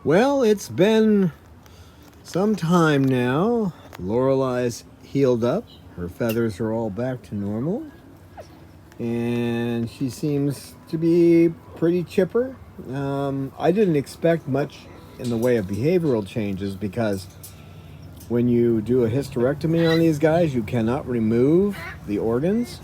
Well, it's been some time now. Laurelei's healed up. Her feathers are all back to normal. And she seems to be pretty chipper. I didn't expect much in the way of behavioral changes because when you do a hysterectomy on these guys, you cannot remove the organs.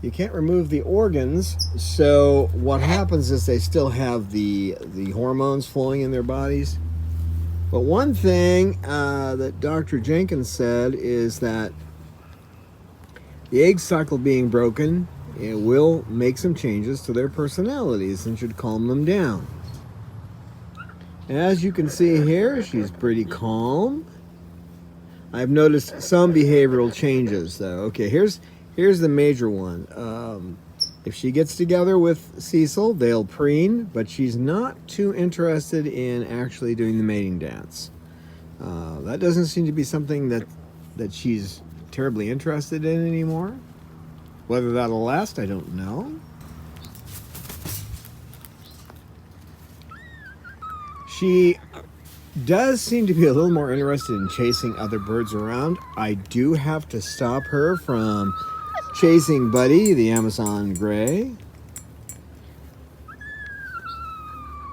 You can't remove the organs, so what happens is they still have the hormones flowing in their bodies. But one thing that Dr. Jenkins said is that the egg cycle being broken, it will make some changes to their personalities and should calm them down. As you can see here, she's pretty calm. I've noticed some behavioral changes though. Okay, here's the major one. If she gets together with Cecil, they'll preen, but she's not too interested in actually doing the mating dance. That doesn't seem to be something that she's terribly interested in anymore. Whether that'll last, I don't know. She does seem to be a little more interested in chasing other birds around. I do have to stop her from chasing Buddy, the Amazon Gray.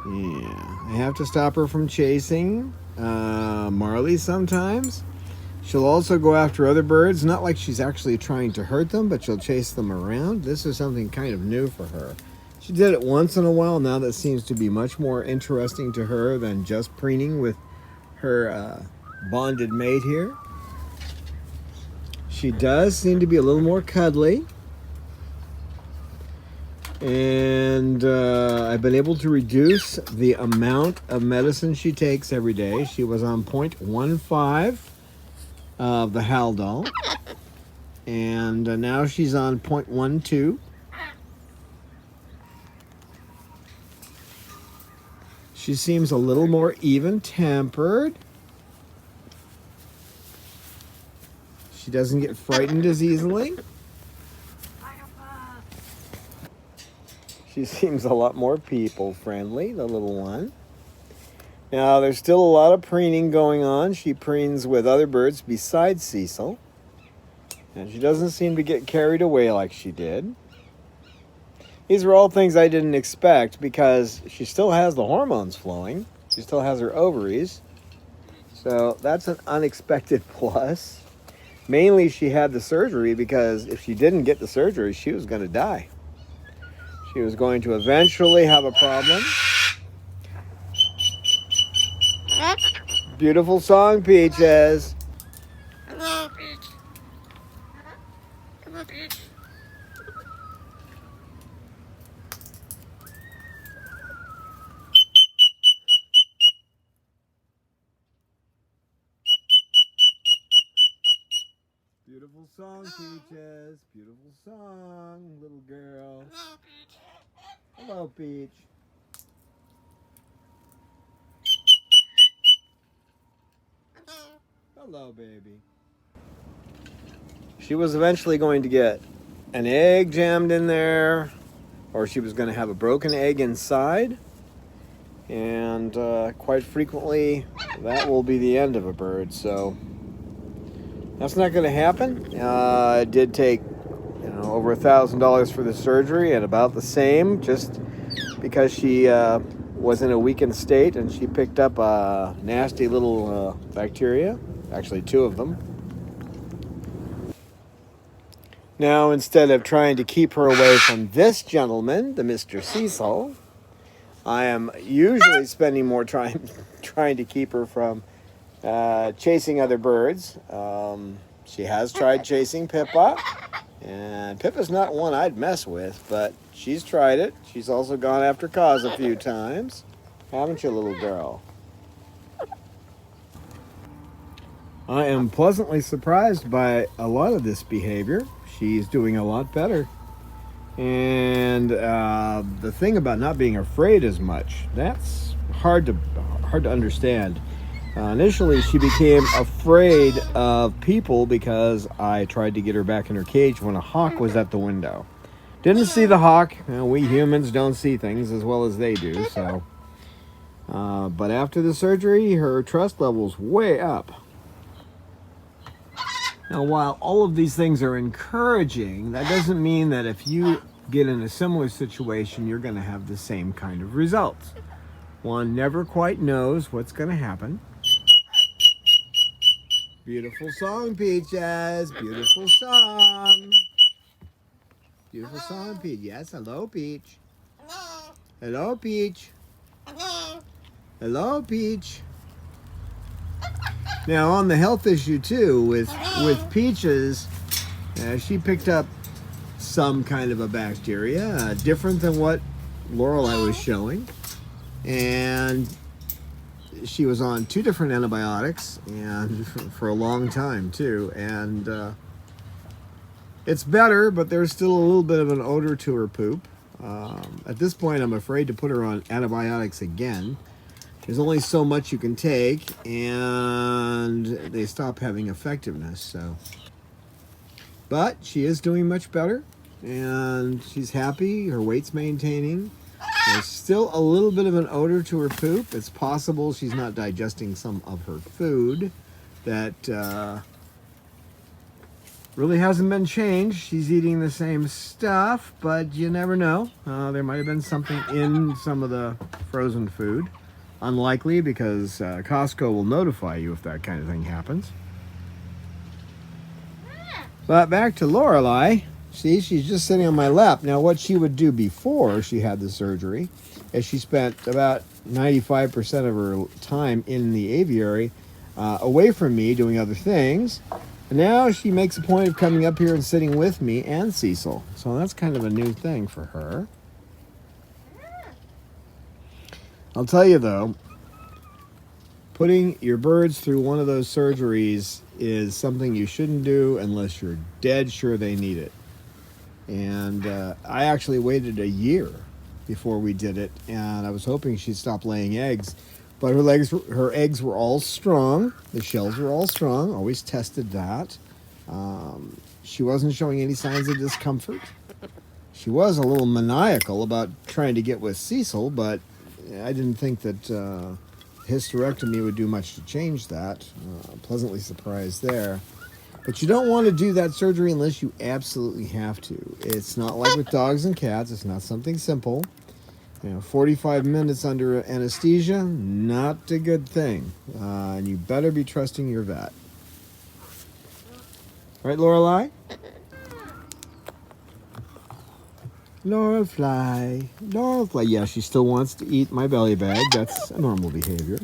Yeah, I have to stop her from chasing Marley sometimes. She'll also go after other birds, not like she's actually trying to hurt them, but she'll chase them around. This is something kind of new for her. She did it once in a while. Now that seems to be much more interesting to her than just preening with her bonded mate here. She does seem to be a little more cuddly. And I've been able to reduce the amount of medicine she takes every day. She was on 0.15 of the Haldol. And now she's on 0.12. She seems a little more even-tempered. She doesn't get frightened as easily. She seems a lot more people-friendly, the little one. Now, there's still a lot of preening going on. She preens with other birds besides Cecil. And she doesn't seem to get carried away like she did. These are all things I didn't expect because she still has the hormones flowing. She still has her ovaries. So that's an unexpected plus. Mainly she had the surgery because if she didn't get the surgery, she was going to die. She was going to eventually have a problem. Beautiful song, Peaches. Hello, Peach. Come on, Peach. Beautiful song, Peaches. Beautiful song, little girl. Hello, Peach. Hello, Peach. Hello. Hello, baby. She was eventually going to get an egg jammed in there, or she was going to have a broken egg inside. And quite frequently, that will be the end of a bird. So that's not going to happen. It did take, over $1,000 for the surgery, and about the same, just because she was in a weakened state and she picked up a nasty little bacteria. Actually, 2 of them. Now, instead of trying to keep her away from this gentleman, the Mr. Cecil, I am usually spending more time trying to keep her from chasing other birds. She has tried chasing Pippa, and Pippa's not one I'd mess with, but she's tried it. She's also gone after Kaz a few times. Haven't you, little girl? I am pleasantly surprised by a lot of this behavior. She's doing a lot better. And the thing about not being afraid as much, that's hard to understand. Initially, she became afraid of people because I tried to get her back in her cage when a hawk was at the window. Didn't see the hawk. We humans don't see things as well as they do, so But after the surgery, her trust level's way up. Now, while all of these things are encouraging, that doesn't mean that if you get in a similar situation, you're going to have the same kind of results. One never quite knows what's going to happen. Beautiful song, Peaches. Beautiful song. Beautiful song, Peach. Yes, hello, Peach. Hello, Peach. Hello, Peach. Now, on the health issue, too, with Peaches, she picked up some kind of a bacteria, different than what Lauralei was showing. And she was on 2 different antibiotics, and for a long time, too. And it's better, but there's still a little bit of an odor to her poop. At this point, I'm afraid to put her on antibiotics again. There's only so much you can take, and they stop having effectiveness. So, but she is doing much better, and she's happy. Her weight's maintaining. There's still a little bit of an odor to her poop. It's possible she's not digesting some of her food that really hasn't been changed. She's eating the same stuff, but you never know. There might have been something in some of the frozen food. Unlikely, because Costco will notify you if that kind of thing happens. But back to Lauralei. See, she's just sitting on my lap. Now, what she would do before she had the surgery is she spent about 95% of her time in the aviary away from me doing other things. And now she makes a point of coming up here and sitting with me and Cecil. So that's kind of a new thing for her. I'll tell you, though, putting your birds through one of those surgeries is something you shouldn't do unless you're dead sure they need it. And I actually waited a year before we did it, and I was hoping she'd stop laying eggs. But her eggs were all strong. The shells were all strong. Always tested that. She wasn't showing any signs of discomfort. She was a little maniacal about trying to get with Cecil, but I didn't think that hysterectomy would do much to change that. Pleasantly surprised there. But you don't want to do that surgery unless you absolutely have to. It's not like with dogs and cats. It's not something simple. 45 minutes under anesthesia, not a good thing. And you better be trusting your vet. Right, Lauralei? Lauralei. Yeah, she still wants to eat my belly bag. That's a normal behavior.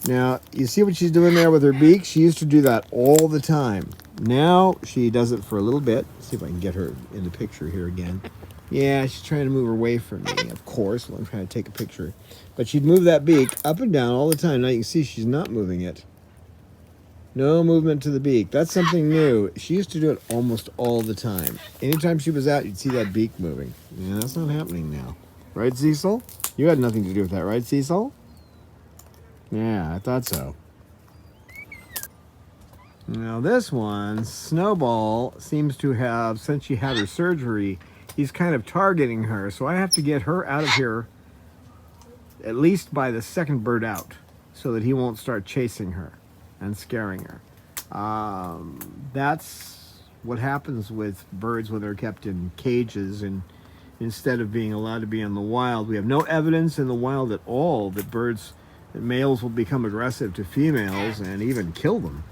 Now, you see what she's doing there with her beak? She used to do that all the time. Now, she does it for a little bit. Let's see if I can get her in the picture here again. Yeah, she's trying to move away from me, of course, while I'm trying to take a picture. But she'd move that beak up and down all the time. Now you can see she's not moving it. No movement to the beak. That's something new. She used to do it almost all the time. Anytime she was out, you'd see that beak moving. Yeah, that's not happening now. Right, Cecil? You had nothing to do with that, right, Cecil? Yeah, I thought so. Now this one, Snowball, seems to have, since she had her surgery, he's kind of targeting her. So I have to get her out of here at least by the second bird out so that he won't start chasing her and scaring her. That's what happens with birds when they're kept in cages and instead of being allowed to be in the wild. We have no evidence in the wild at all that males will become aggressive to females and even kill them.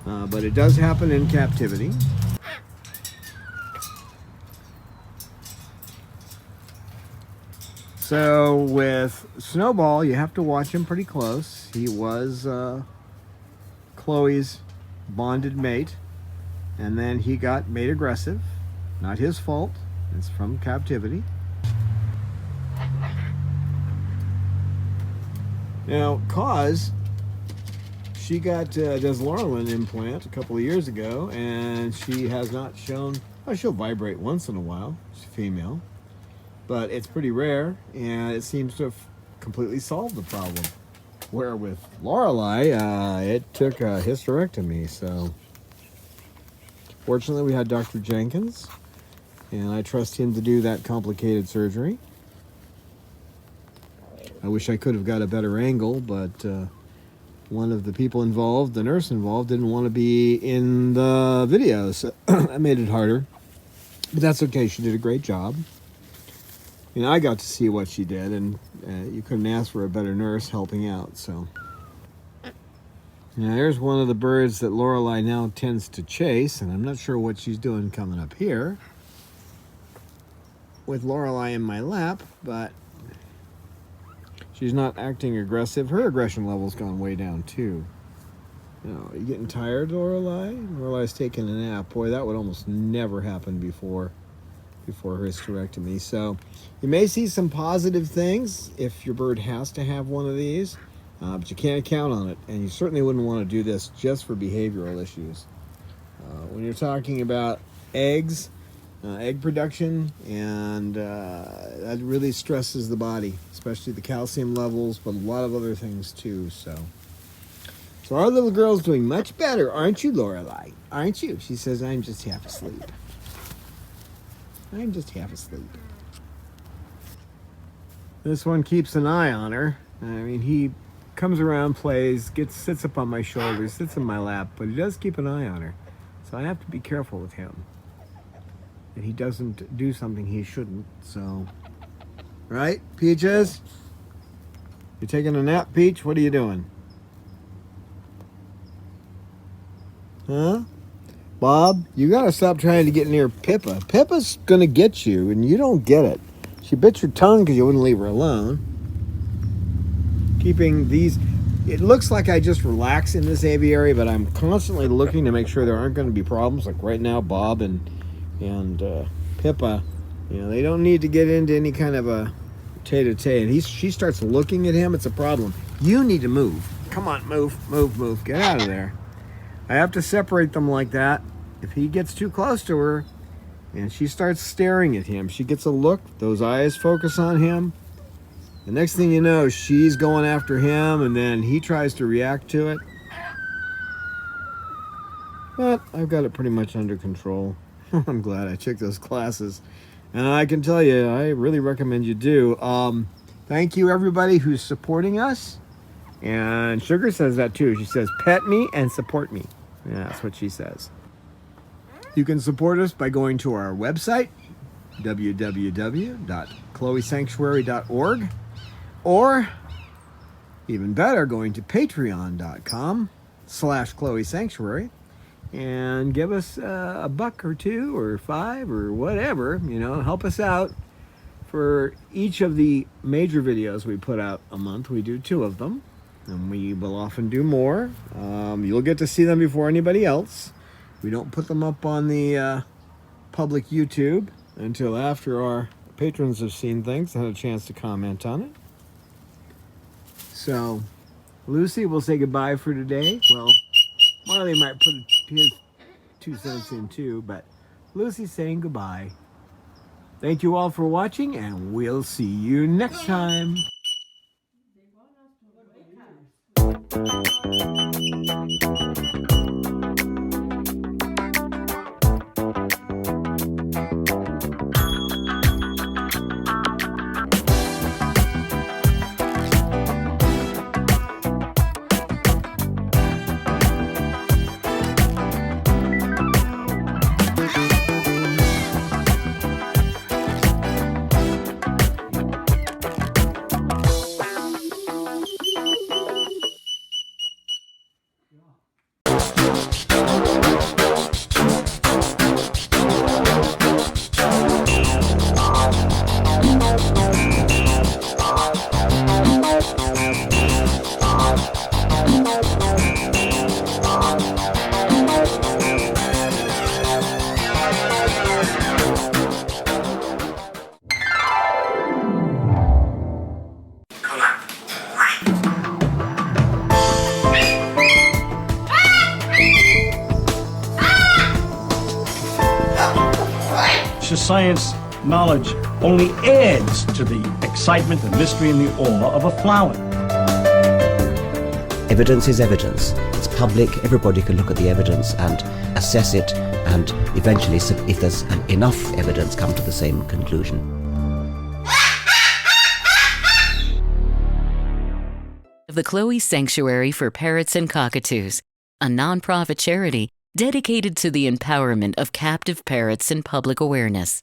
But it does happen in captivity. So with Snowball, you have to watch him pretty close. He was Chloe's bonded mate, and then he got made aggressive. Not his fault. It's from captivity. Now, Cause, she got Deslorelin implant a couple of years ago, and she has not shown. Oh, she'll vibrate once in a while. She's a female, but it's pretty rare, and it seems to have completely solved the problem. Where with Lauralei, it took a hysterectomy. So, fortunately, we had Dr. Jenkins, and I trust him to do that complicated surgery. I wish I could have got a better angle, but one of the people involved, the nurse involved, didn't want to be in the video, so that made it harder. But that's okay. She did a great job. I got to see what she did, and you couldn't ask for a better nurse helping out. So, there's one of the birds that Lauralei now tends to chase, and I'm not sure what she's doing coming up here with Lauralei in my lap, but she's not acting aggressive. Her aggression level's gone way down too. Are you getting tired, Lauralei? Laurelei's taking a nap. Boy, that would almost never happen before her hysterectomy. So you may see some positive things if your bird has to have one of these, but you can't count on it, and you certainly wouldn't want to do this just for behavioral issues. When you're talking about eggs, egg production, and that really stresses the body, especially the calcium levels, but a lot of other things too. So our little girl's doing much better, aren't you, Lauralei? Aren't you? She says, I'm just half asleep. I'm just half asleep. This one keeps an eye on her. I mean, he comes around, plays, sits up on my shoulder, sits in my lap, but he does keep an eye on her. So I have to be careful with him that he doesn't do something he shouldn't. So, right, Peaches? You taking a nap, Peach? What are you doing? Huh? Bob, you gotta stop trying to get near Pippa. Pippa's gonna get you, and you don't get it. She bit your tongue because you wouldn't leave her alone. Keeping these... It looks like I just relax in this aviary, but I'm constantly looking to make sure there aren't going to be problems. Like right now, Bob and Pippa, they don't need to get into any kind of a tete-a-tete. And she starts looking at him, it's a problem. You need to move. Come on, move. Get out of there. I have to separate them like that. If he gets too close to her and she starts staring at him, she gets a look, those eyes focus on him. The next thing you know, she's going after him, and then he tries to react to it. But I've got it pretty much under control. I'm glad I took those classes. And I can tell you, I really recommend you do. Thank you, everybody who's supporting us. And Sugar says that too. She says, pet me and support me. Yeah, that's what she says. You can support us by going to our website, www.chloesanctuary.org, or even better, going to patreon.com/chloesanctuary and give us a buck or $2 or $5 or whatever, help us out. For each of the major videos we put out a month, we do 2 of them, and we will often do more. You'll get to see them before anybody else. We don't put them up on the public YouTube until after our patrons have seen things and had a chance to comment on it. So, Lucy will say goodbye for today. Well, Marley might put his 2 cents in too, but Lucy's saying goodbye. Thank you all for watching, and we'll see you next time. Science knowledge only adds to the excitement, the mystery, and the awe of a flower. Evidence is evidence. It's public. Everybody can look at the evidence and assess it, and eventually, if there's enough evidence, come to the same conclusion. the Chloe Sanctuary for Parrots and Cockatoos, a nonprofit charity dedicated to the empowerment of captive parrots and public awareness.